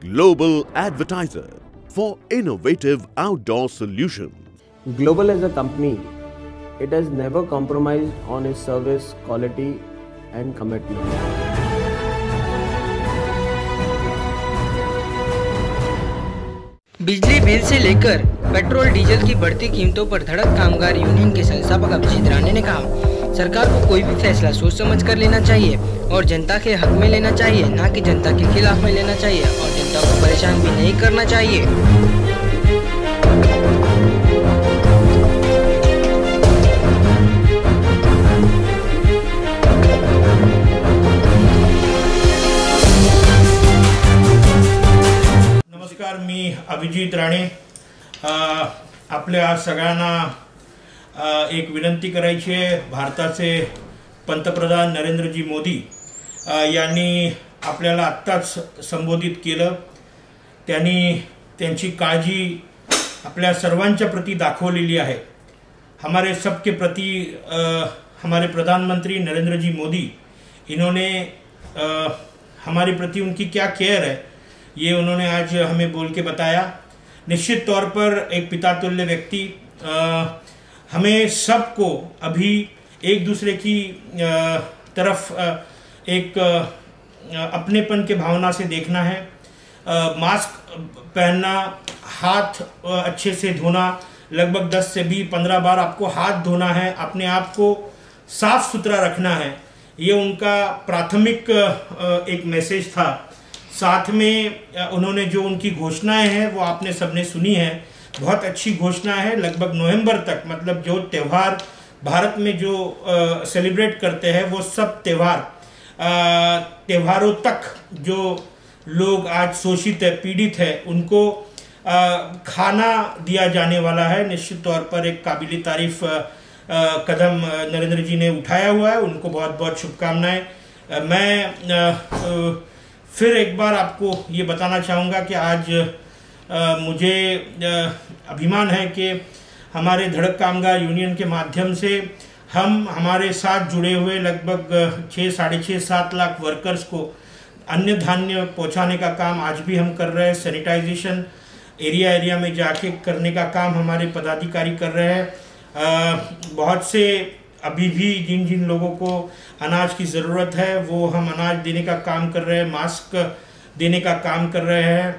Global Advertiser for innovative outdoor solutions. Global as a company, it has never compromised on its service quality and commitment. बिजली bill से लेकर petrol diesel की बढ़ती कीमतों पर धड़क कामगार यूनियन के संस्थापक अभिजीत राणे ने कहा, सरकार को कोई भी फैसला सोच समझ कर लेना चाहिए और जनता के हक में लेना चाहिए, ना कि जनता के खिलाफ में लेना चाहिए और जनता को परेशान भी नहीं करना चाहिए। नमस्कार, मी अभिजीत राणे. आपल्या सगळ्यांना एक विनंती करायची आहे. भारताचे पंतप्रधान नरेंद्रजी मोदी यांनी आपल्याला आत्ताच संबोधित केलं. त्यांनी त्यांची काळजी आपल्या सर्वांच्या प्रति दाखवलेली आहे. हमारे सबके प्रति हमारे प्रधानमंत्री नरेंद्रजी मोदी, इन्होंने हमारे प्रति उनकी क्या केयर है ये उन्होंने आज हमें बोल के बताया. निश्चित तौर पर एक पितातुल्य व्यक्ति, हमें सबको अभी एक दूसरे की तरफ एक अपनेपन के भावना से देखना है. मास्क पहनना, हाथ अच्छे से धोना, लगभग 10 से 15 बार आपको हाथ धोना है, अपने आप को साफ सुथरा रखना है. ये उनका प्राथमिक एक मैसेज था. साथ में उन्होंने जो उनकी घोषणाएं हैं वो आपने सबने सुनी है. बहुत अच्छी घोषणा है. लगभग नवंबर तक, मतलब जो त्यौहार भारत में जो सेलिब्रेट करते हैं वो सब त्योहारों तक जो लोग आज शोषित है, पीड़ित है, उनको खाना दिया जाने वाला है. निश्चित तौर पर एक काबिल तारीफ कदम नरेंद्र जी ने उठाया हुआ है. उनको बहुत बहुत शुभकामनाएं. मैं फिर एक बार आपको ये बताना चाहूँगा कि आज मुझे अभिमान है कि हमारे धड़क कामगार यूनियन के माध्यम से हम हमारे साथ जुड़े हुए लगभग 6-7.5 लाख वर्कर्स को अन्न धान्य पहुँचाने का काम आज भी हम कर रहे हैं. सैनिटाइजेशन एरिया में जाके करने का काम हमारे पदाधिकारी कर रहे हैं. बहुत से अभी भी जिन लोगों को अनाज की ज़रूरत है वो हम अनाज देने का काम कर रहे हैं, मास्क देने का काम कर रहे हैं,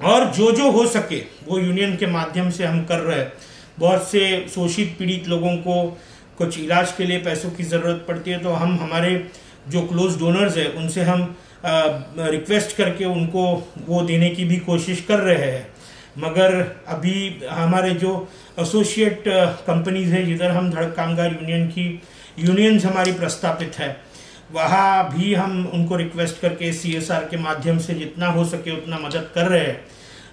और जो हो सके वो यूनियन के माध्यम से हम कर रहे हैं. बहुत से शोषित पीड़ित लोगों को कुछ इलाज के लिए पैसों की ज़रूरत पड़ती है तो हम हमारे जो क्लोज डोनर्स हैं उनसे हम रिक्वेस्ट करके उनको वो देने की भी कोशिश कर रहे हैं. मगर अभी हमारे जो एसोसिएट कंपनीज है जिधर हम धड़क कामगार यूनियन की यूनियंस हमारी प्रस्तापित है, वहाँ भी हम उनको रिक्वेस्ट करके CSR के माध्यम से जितना हो सके उतना मदद कर रहे हैं.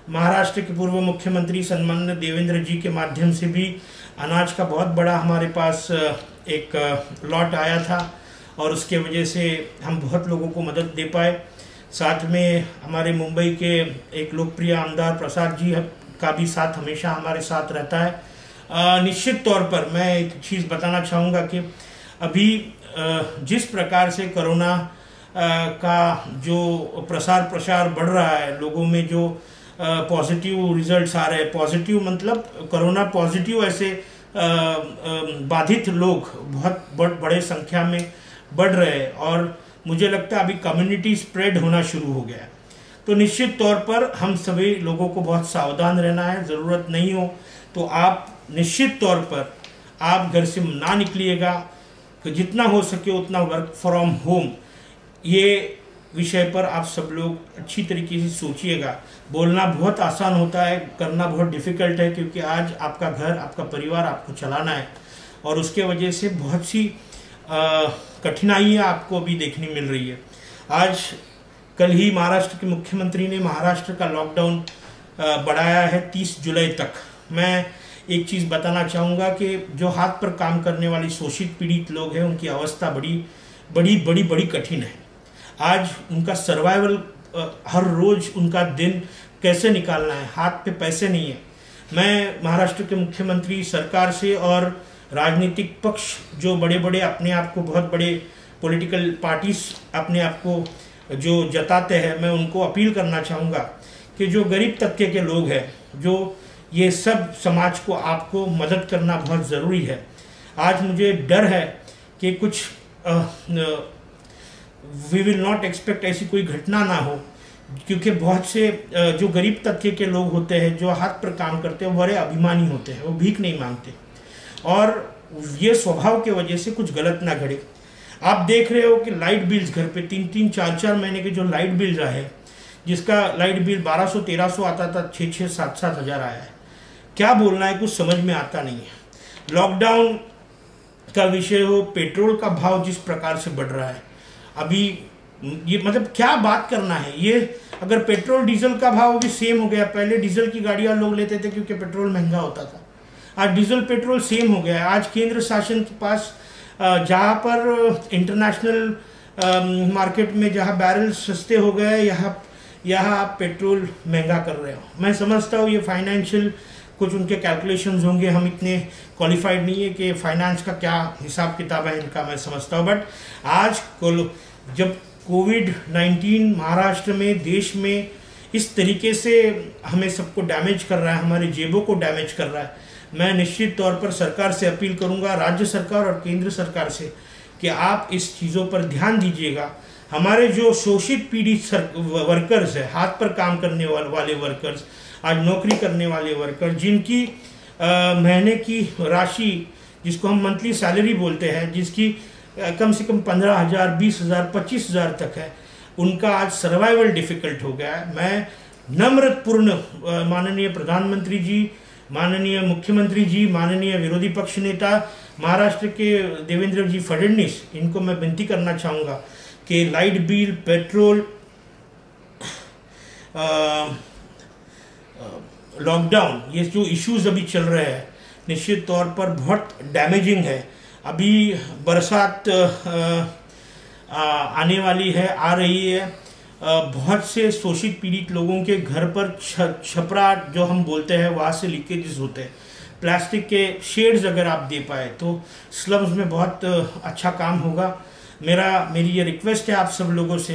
महाराष्ट्र के पूर्व मुख्यमंत्री सन्मान्य देवेंद्र जी के माध्यम से भी अनाज का बहुत बड़ा हमारे पास एक लॉट आया था और उसके वजह से हम बहुत लोगों को मदद दे पाए. साथ में हमारे मुंबई के एक लोकप्रिय आमदार प्रसाद जी का भी साथ हमेशा हमारे साथ रहता है. निश्चित तौर पर मैं एक चीज़ बताना चाहूँगा कि अभी जिस प्रकार से कोरोना का जो प्रसार बढ़ रहा है, लोगों में जो पॉजिटिव रिजल्ट्स आ रहे हैं, पॉजिटिव मतलब कोरोना पॉजिटिव ऐसे बाधित लोग बहुत बड़े संख्या में बढ़ रहे हैं और मुझे लगता है अभी कम्युनिटी स्प्रेड होना शुरू हो गया है. तो निश्चित तौर पर हम सभी लोगों को बहुत सावधान रहना है. ज़रूरत नहीं हो तो आप निश्चित तौर पर आप घर से ना निकलिएगा. जितना हो सके उतना वर्क फ्रॉम होम, ये विषय पर आप सब लोग अच्छी तरीके से सोचिएगा. बोलना बहुत आसान होता है, करना बहुत डिफ़िकल्ट है, क्योंकि आज आपका घर, आपका परिवार आपको चलाना है और उसके वजह से बहुत सी कठिनाइयाँ आपको अभी देखने मिल रही है. आज कल ही महाराष्ट्र के मुख्यमंत्री ने महाराष्ट्र का लॉकडाउन बढ़ाया है 30 जुलाई तक. मैं एक चीज़ बताना चाहूँगा कि जो हाथ पर काम करने वाली शोषित पीड़ित लोग हैं उनकी अवस्था बड़ी कठिन है. आज उनका सर्वाइवल, हर रोज़ उनका दिन कैसे निकालना है, हाथ पे पैसे नहीं है. मैं महाराष्ट्र के मुख्यमंत्री सरकार से और राजनीतिक पक्ष जो बड़े अपने आप को बहुत बड़े पॉलिटिकल पार्टीज अपने आप को जो जताते हैं, मैं उनको अपील करना चाहूँगा कि जो गरीब तबके के लोग हैं, जो ये सब समाज को आपको मदद करना बहुत ज़रूरी है। आज मुझे डर है कि कुछ वी विल नॉट एक्सपेक्ट ऐसी कोई घटना ना हो, क्योंकि बहुत से जो गरीब तबके के लोग होते हैं, जो हाथ पर काम करते हैं, बड़े अभिमानी होते हैं, वो भीख नहीं मांगते, और ये स्वभाव के वजह से कुछ गलत ना घड़े। आप देख रहे हो कि लाइट बिल्स घर पे 3-3, 4-4 महीने के जो लाइट बिल रहे, जिसका लाइट बिल 1200-1300 आता था, 6-6, 7-7 हज़ार आया है। क्या बोलना है, कुछ समझ में आता नहीं है। लॉकडाउन का विषय हो, पेट्रोल का भाव जिस प्रकार से बढ़ रहा है अभी, ये मतलब क्या बात करना है। ये अगर पेट्रोल डीजल का भाव भी सेम हो गया, पहले डीजल की गाड़ियां लोग लेते थे क्योंकि पेट्रोल महंगा होता था, आज डीजल पेट्रोल सेम हो गया है। आज केंद्र शासन के पास जहाँ पर इंटरनेशनल मार्केट में जहाँ बैरल सस्ते हो गए, यहाँ आप पेट्रोल महंगा कर रहे हो। मैं समझता हूँ ये फाइनेंशियल कुछ उनके कैलकुलेशंस होंगे, हम इतने क्वालिफाइड नहीं है कि फाइनेंस का क्या हिसाब किताब है इनका, मैं समझता हूँ। बट आज जब कोविड-19 महाराष्ट्र में, देश में इस तरीके से हमें सबको डैमेज कर रहा है, हमारे जेबों को डैमेज कर रहा है, मैं निश्चित तौर पर सरकार से अपील करूंगा, राज्य सरकार और केंद्र सरकार से, कि आप इस चीज़ों पर ध्यान दीजिएगा। हमारे जो शोषित पीड़ित वर्कर्स है, हाथ पर काम करने वाले वर्कर्स, आज नौकरी करने वाले वर्कर, जिनकी महीने की राशि, जिसको हम मंथली सैलरी बोलते हैं, जिसकी कम से कम 15,000, 20,000, 25,000 तक है, उनका आज सर्वाइवल डिफिकल्ट हो गया है। मैं नम्रपूर्ण माननीय प्रधानमंत्री जी, माननीय मुख्यमंत्री जी, माननीय विरोधी पक्ष नेता महाराष्ट्र के देवेंद्र जी फडणवीस, इनको मैं विनती करना चाहूँगा कि लाइट बिल, पेट्रोल, लॉकडाउन, ये जो इश्यूज अभी चल रहे हैं, निश्चित तौर पर बहुत डैमेजिंग है। अभी बरसात आने वाली है, आ रही है, बहुत से शोषित पीड़ित लोगों के घर पर छपरा जो हम बोलते हैं, वहाँ से लीकेजेस होते हैं। प्लास्टिक के शेड्स अगर आप दे पाए तो स्लम्स में बहुत अच्छा काम होगा। मेरी ये रिक्वेस्ट है आप सब लोगों से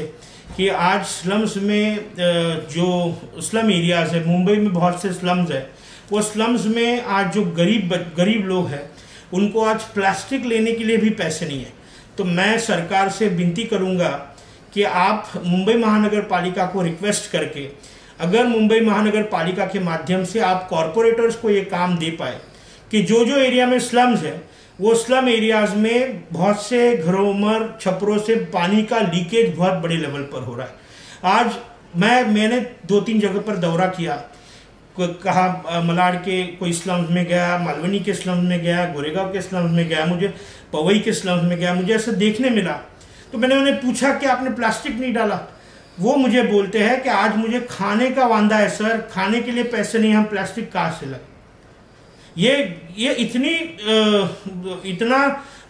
कि आज स्लम्स में, जो स्लम एरियाज है, मुंबई में बहुत से स्लम्स है, वो स्लम्स में आज जो गरीब लोग हैं, उनको आज प्लास्टिक लेने के लिए भी पैसे नहीं है। तो मैं सरकार से विनती करूंगा कि आप मुंबई महानगर पालिका को रिक्वेस्ट करके, अगर मुंबई महानगर पालिका के माध्यम से आप कॉरपोरेटर्स को ये काम दे पाए कि जो जो एरिया में स्लम्स है, वो स्लम एरियाज में बहुत से घरों में छपरों से पानी का लीकेज बहुत बड़े लेवल पर हो रहा है। आज मैंने 2-3 जगह पर दौरा किया, कहा मलाड के कोई स्लम्स में गया, मालवनी के स्लम्स में गया, गोरेगांव के स्लम्स में गया, मुझे पवई के स्लम्स में गया, मुझे ऐसा देखने मिला। तो मैंने उन्हें पूछा कि आपने प्लास्टिक नहीं डाला? वो मुझे बोलते हैं कि आज मुझे खाने का वांदा है सर, खाने के लिए पैसे नहीं, हम प्लास्टिक कहाँ से लाएं? ये इतना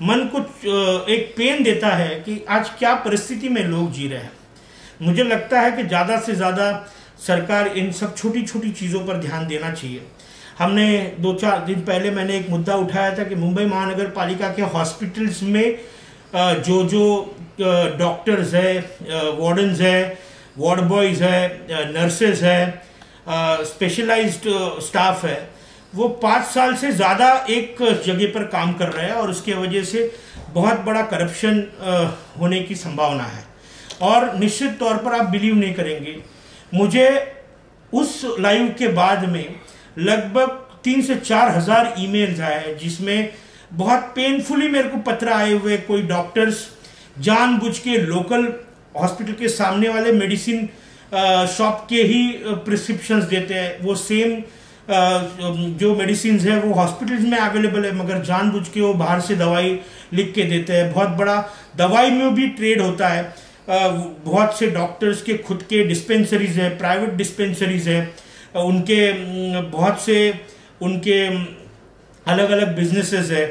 मन को एक पेन देता है कि आज क्या परिस्थिति में लोग जी रहे हैं। मुझे लगता है कि ज़्यादा से ज़्यादा सरकार इन सब छोटी छोटी चीज़ों पर ध्यान देना चाहिए। हमने 2-4 दिन पहले मैंने एक मुद्दा उठाया था कि मुंबई महानगर पालिका के हॉस्पिटल्स में जो डॉक्टर्स है, वार्डन्स है, वार्ड बॉयज़ है, नर्सेज है, स्पेशलाइज्ड स्टाफ है, वो 5 साल से ज़्यादा एक जगह पर काम कर रहे हैं और उसके वजह से बहुत बड़ा करप्शन होने की संभावना है। और निश्चित तौर पर आप बिलीव नहीं करेंगे, मुझे उस लाइव के बाद में लगभग 3 से 4 हज़ार ईमेल्स आए हैं, जिसमें बहुत पेनफुली मेरे को पत्र आए हुए। कोई डॉक्टर्स जानबूझ के लोकल हॉस्पिटल के सामने वाले मेडिसिन शॉप के ही प्रिस्क्रिप्शंस देते हैं। वो सेम जो मेडिसिन है वो हॉस्पिटल्स में अवेलेबल है, मगर जानबूझ के वो बाहर से दवाई लिख के देते हैं। बहुत बड़ा दवाई में भी ट्रेड होता है। बहुत से डॉक्टर्स के खुद के डिस्पेंसरीज है, प्राइवेट डिस्पेंसरीज है, उनके बहुत से उनके अलग अलग बिजनेसेस है।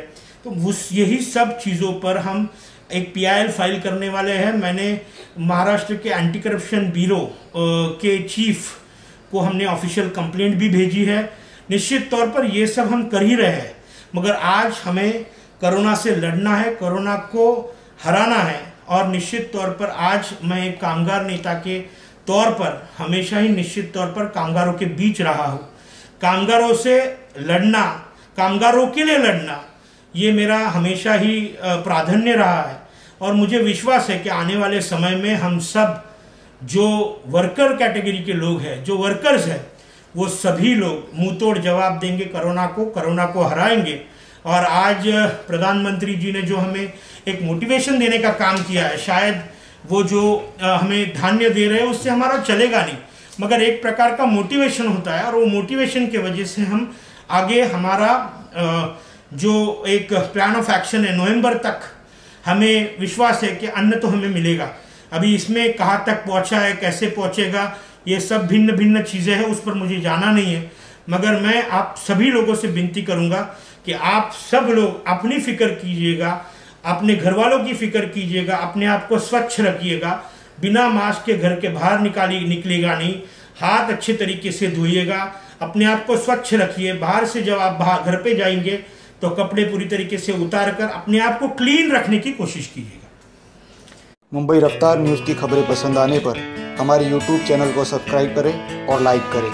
तो यही सब चीज़ों पर हम एक PIL फाइल करने वाले हैं। मैंने महाराष्ट्र के एंटी करप्शन ब्यूरो के चीफ को हमने ऑफिशियल कंप्लेंट भी भेजी है। निश्चित तौर पर ये सब हम कर ही रहे हैं, मगर आज हमें कोरोना से लड़ना है, कोरोना को हराना है। और निश्चित तौर पर आज मैं एक कामगार नेता के तौर पर हमेशा ही निश्चित तौर पर कामगारों के बीच रहा हूँ। कामगारों से लड़ना, कामगारों के लिए लड़ना, ये मेरा हमेशा ही प्राधान्य रहा है। और मुझे विश्वास है कि आने वाले समय में हम सब जो वर्कर कैटेगरी के लोग हैं, जो वर्कर्स हैं, वो सभी लोग मुंह तोड़ जवाब देंगे कोरोना को हराएंगे। और आज प्रधानमंत्री जी ने जो हमें एक मोटिवेशन देने का काम किया है, शायद वो जो हमें धान्य दे रहे हैं उससे हमारा चलेगा नहीं, मगर एक प्रकार का मोटिवेशन होता है। और वो मोटिवेशन के वजह से हम आगे हमारा जो एक प्लान ऑफ एक्शन है, नवंबर तक हमें विश्वास है कि अन्न तो हमें मिलेगा। अभी इसमें कहाँ तक पहुँचा है, कैसे पहुँचेगा, ये सब भिन्न भिन्न चीज़ें हैं, उस पर मुझे जाना नहीं है। मगर मैं आप सभी लोगों से विनती करूँगा कि आप सब लोग अपनी फिक्र कीजिएगा, अपने घर वालों की फिक्र कीजिएगा, अपने आप को स्वच्छ रखिएगा, बिना मास्क के घर के बाहर निकलेगा नहीं, हाथ अच्छे तरीके से धोइएगा, अपने आप को स्वच्छ रखिए। बाहर से जब आप घर पे जाएंगे तो कपड़े पूरी तरीके से उतार कर अपने आप को क्लीन रखने की कोशिश कीजिएगा। मुंबई रफ्तार न्यूज़ की खबरें पसंद आने पर हमारे YouTube चैनल को सब्सक्राइब करें और लाइक करें।